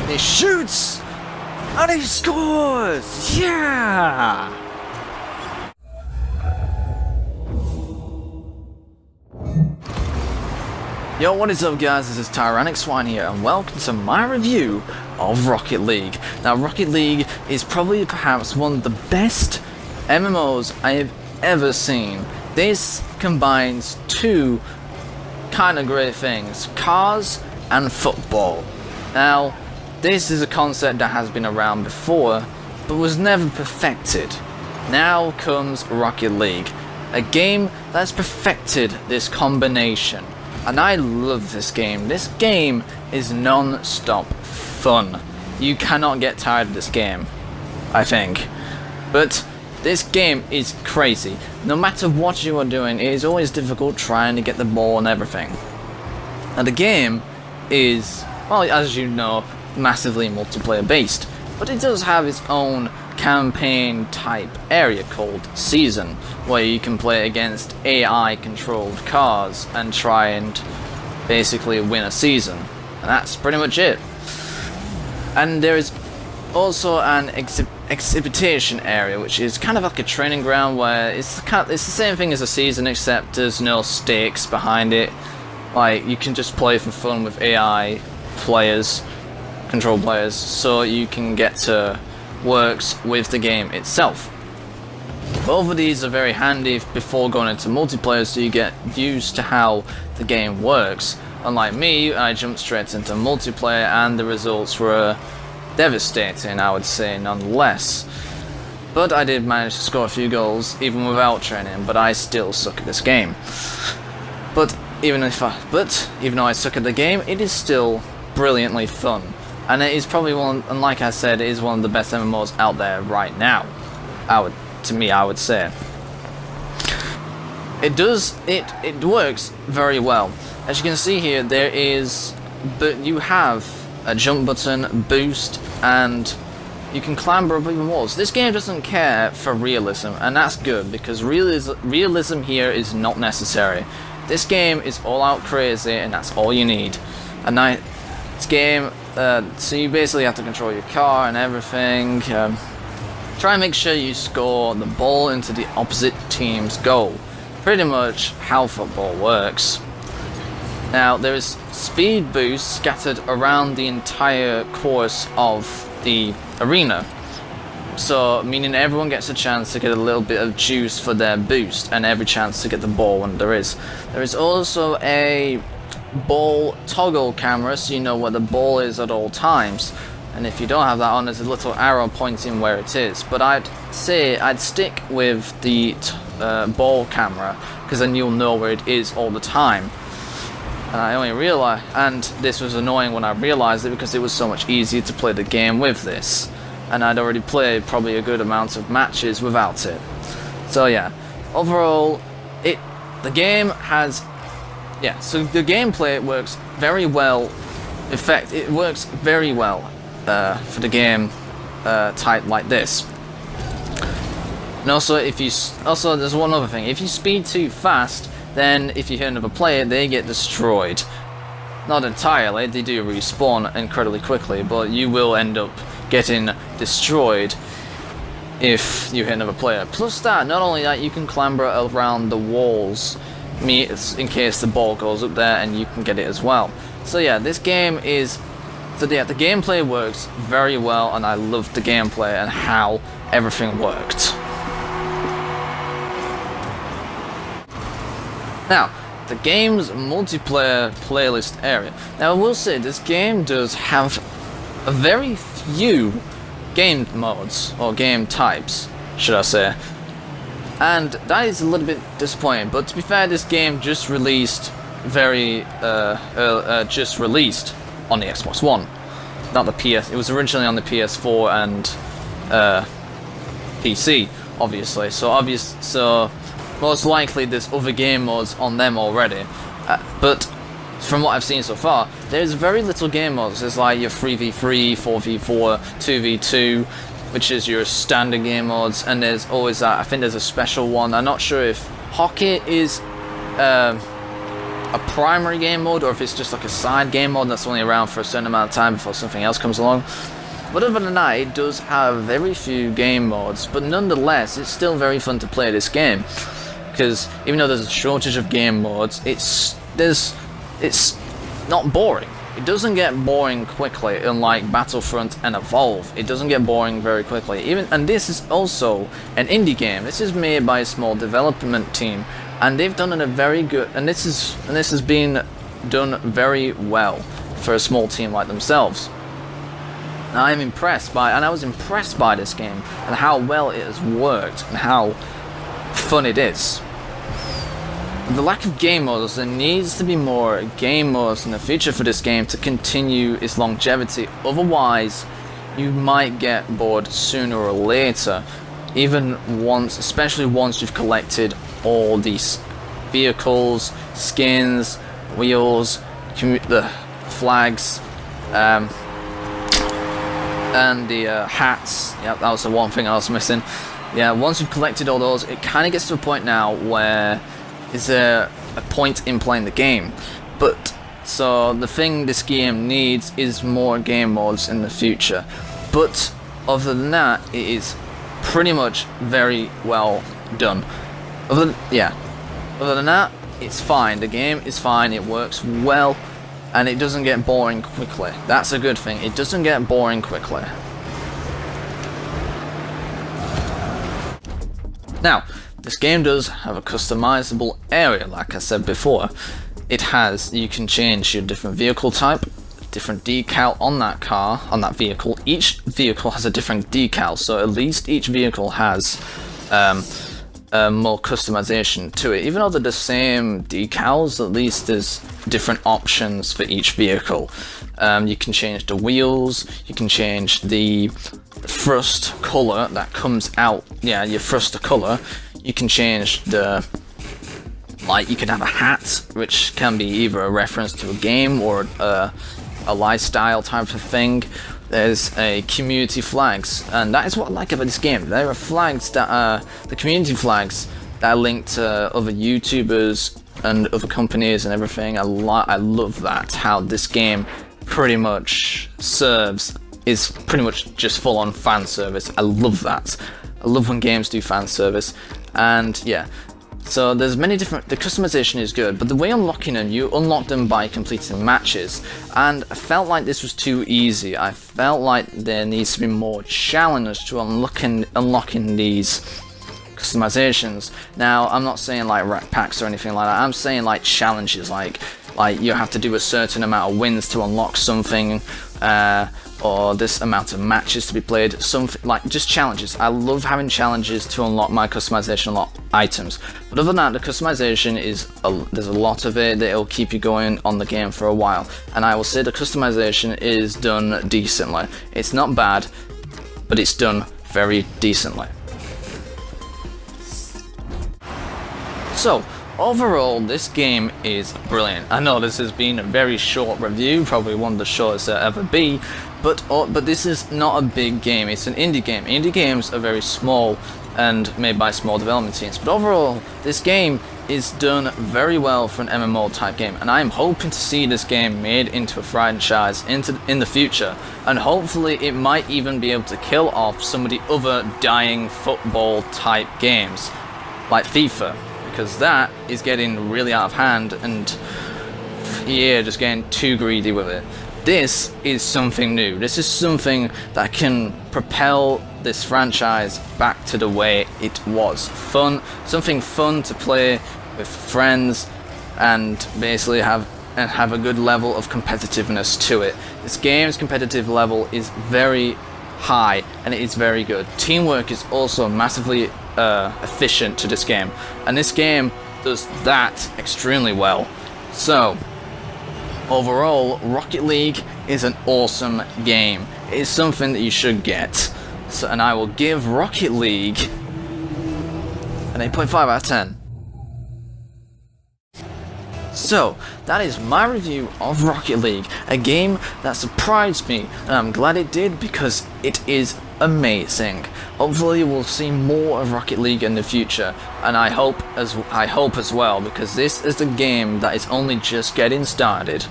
He shoots! And he scores! Yeah! Yo, what is up guys, this is Tyrannic Swine here and welcome to my review of Rocket League. Now Rocket League is probably perhaps one of the best MMOs I have ever seen. This combines two kind of great things, cars and football. Now this is a concept that has been around before but was never perfected. Now comes Rocket League, a game that's perfected this combination. And I love this game. This game is non-stop fun. You cannot get tired of this game, I think. But this game is crazy. No matter what you are doing, it is always difficult trying to get the ball and everything. And the game is, well, as you know, massively multiplayer based. But it does have its own campaign type area called Season, where you can play against AI controlled cars and try and basically win a season, and that's pretty much it. And there is also an exhibition area, which is kind of like a training ground where it's the same thing as a season, except there's no stakes behind it. Like, you can just play for fun with AI players, control players, so you can get to works with the game itself. Both of these are very handy before going into multiplayer, so you get used to how the game works. Unlike me, I jumped straight into multiplayer and the results were devastating, I would say, nonetheless. But I did manage to score a few goals even without training, but I still suck at this game. But even though I suck at the game, it is still brilliantly fun. And it is probably one, and like I said, it is one of the best MMOs out there right now. To me, I would say. It works very well. As you can see here, you have a jump button, boost, and you can clamber up even walls. This game doesn't care for realism, and that's good, because realism here is not necessary. This game is all out crazy, and that's all you need. This game, so you basically have to control your car and everything. Try and make sure you score the ball into the opposite team's goal. Pretty much how football works. Now there is speed boosts scattered around the entire course of the arena. So meaning everyone gets a chance to get a little bit of juice for their boost and every chance to get the ball when there is. There is also a ball toggle camera, so you know where the ball is at all times. And if you don't have that on, there's a little arrow pointing where it is. But I'd say I'd stick with the ball camera, because then you'll know where it is all the time. And I only realized, and this was annoying when I realized it, because it was so much easier to play the game with this. And I'd already played probably a good amount of matches without it. So yeah, overall, the game has, yeah. So the gameplay works very well. In fact, it works very well. For the game type like this. And also, there's one other thing. If you speed too fast, then if you hit another player, they get destroyed. Not entirely, they do respawn incredibly quickly, but you will end up getting destroyed if you hit another player. Plus that, not only that, you can clamber around the walls in case the ball goes up there, and you can get it as well. So yeah, this game is. So yeah, the gameplay works very well, and I loved the gameplay and how everything worked. Now, the game's multiplayer playlist area. Now I will say, this game does have a very few game modes, or game types, should I say. And that is a little bit disappointing, but to be fair, this game just released on the Xbox One, not the PS. It was originally on the PS4 and PC, obviously. So most likely there's other game modes on them already. But from what I've seen so far, there's very little game modes. There's like your 3v3, 4v4, 2v2, which is your standard game modes, and there's always that. I think there's a special one. I'm not sure if hockey is a primary game mode or if it's just like a side game mode that's only around for a certain amount of time before something else comes along. But other than that, it does have very few game modes, but nonetheless, it's still very fun to play this game. Because even though there's a shortage of game modes, it's not boring. It doesn't get boring quickly, unlike Battlefront and Evolve. It doesn't get boring very quickly. And this is also an indie game. This is made by a small development team, and they've done a very good. And this has been done very well for a small team like themselves. And I was impressed by this game and how well it has worked and how fun it is. The lack of game modes, there needs to be more game modes in the future for this game to continue its longevity. Otherwise, you might get bored sooner or later, especially once you've collected all these vehicles, skins, wheels, the flags, and the hats. Yep, that was the one thing I was missing. Yeah, once you've collected all those, it kind of gets to a point now where is there a point in playing the game. So the thing this game needs is more game modes in the future. But other than that, it is pretty much very well done. Other than that, it's fine. The game is fine, it works well, and it doesn't get boring quickly. That's a good thing. It doesn't get boring quickly. Now, this game does have a customizable area, like I said before. You can change your different vehicle type, different decal on that car, on that vehicle. Each vehicle has a different decal, so at least each vehicle has more customization to it. Even though they're the same decals, at least there's different options for each vehicle. You can change the wheels, you can change the thrust color that comes out, your thruster color. You can change you can have a hat, which can be either a reference to a game or a lifestyle type of thing. There's a community flags, and that is what I like about this game. There are flags that are the community flags that are linked to other YouTubers and other companies and everything. I love that, how this game pretty much is pretty much just full-on fan service. I love that. I love when games do fan service. And yeah, so there's many different, the customization is good, but the way unlocking them, you unlock them by completing matches, and I felt like this was too easy. I felt like there needs to be more challenge to unlocking these customizations. Now, I'm not saying like rack packs or anything like that, I'm saying like challenges, like you have to do a certain amount of wins to unlock something, or this amount of matches to be played, something like just challenges. I love having challenges to unlock my customization, unlock items. But other than that, the customization there's a lot of it that will keep you going on the game for a while. And I will say the customization is done decently. It's not bad, but it's done very decently. So, overall, this game is brilliant. I know this has been a very short review, probably one of the shortest there'll ever be, but this is not a big game, it's an indie game. Indie games are very small and made by small development teams, but overall, this game is done very well for an MMO type game, and I am hoping to see this game made into a franchise in the future, and hopefully it might even be able to kill off some of the other dying football type games, like FIFA. Because that is getting really out of hand, and yeah, just getting too greedy with it. This is something new. This is something that can propel this franchise back to the way it was. Something fun to play with friends, and basically have a good level of competitiveness to it. This game's competitive level is very high, and it is very good. Teamwork is also massively efficient to this game, and this game does that extremely well. So overall, Rocket League is an awesome game. It is something that you should get. And I will give Rocket League an 8.5 out of 10. So, that is my review of Rocket League, a game that surprised me, and I'm glad it did because it is amazing. Hopefully we'll see more of Rocket League in the future, and I hope as well, because this is a game that is only just getting started.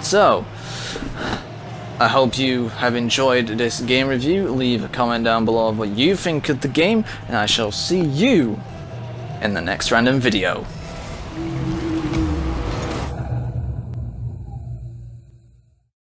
So, I hope you have enjoyed this game review. Leave a comment down below of what you think of the game, and I shall see you in the next random video.